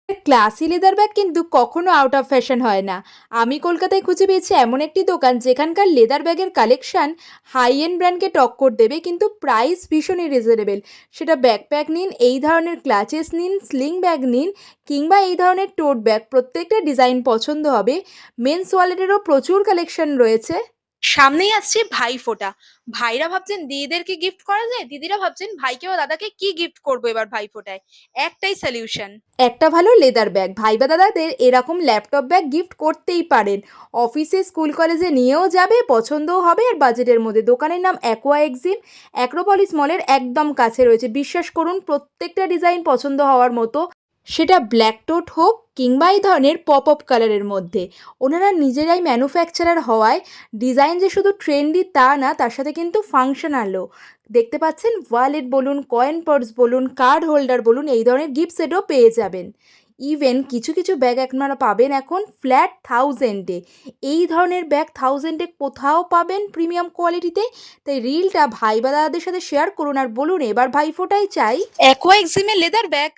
Classy leather bag কিন্তু কখনো out of fashion হয় না। আমি কলকাতায় খুঁজে পেয়েছি এমন একটি দোকান যেখানকার লেদার ব্যাগের কালেকশন হাই এন্ড ব্র্যান্ডকে টক্কর দেবে, কিন্তু প্রাইস ভীষণই রিজনেবল। সেটা ব্যাকপ্যাক নিন, এই ধরনের ক্লাচেস নিন, স্লিং ব্যাগ নিন, কিংবা এই ধরনের টোট ব্যাগ, প্রত্যেকটা ডিজাইন পছন্দ হবে। মেন্স ওয়ালেটেরও প্রচুর কালেকশন রয়েছে। সামনেই আসছে ভাইফোঁটা। ভাইরা ভাবছেন দিদিদেরকে গিফট করা যায়, দিদিরা ভাবছেন ভাইকে বা দাদাকে কি গিফট করবো এবার ভাইফোঁটায়। একটাই সলিউশন। একটা ভালো লেদার ব্যাগ, ভাই বা দাদাদের এরকম ল্যাপটপ ব্যাগ গিফট করতেই পারেন। অফিসে, স্কুল, কলেজে নিয়েও যাবে, পছন্দও হবে আর বাজেটের মধ্যে। দোকানের নাম অ্যাকোয়া এক্সিম, অ্যাক্রোপলিস মলের একদম কাছে রয়েছে। বিশ্বাস করুন, প্রত্যেকটা ডিজাইন পছন্দ হওয়ার মতো, সেটা ব্ল্যাক টোট হোক কিংবা এই ধরনের পপ আপ কালারের মধ্যে। ওনারা নিজেরাই ম্যানুফ্যাকচারার হওয়ায় ডিজাইন যে শুধু ট্রেন্ডি তা না, তার সাথে কিন্তু ফাংশনালও। দেখতে পাচ্ছেন, ওয়ালেট বলুন, কয়েন পার্স বলুন, কার্ড হোল্ডার বলুন, এই ধরনের গিফট সেটও পেয়ে যাবেন। ইভেন কিছু কিছু ব্যাগ আপনারা পাবেন এখন ফ্ল্যাট 1000-এ। এই ধরনের ব্যাগ 1000-এ কোথাও পাবেন প্রিমিয়াম কোয়ালিটিতে। তাই রিলটা ভাই বা দাদাদের সাথে শেয়ার করুন আর বলুন এবার ভাইফোঁটাই চাই। অ্যাকোয়া এক্সিমের লেদার ব্যাগ।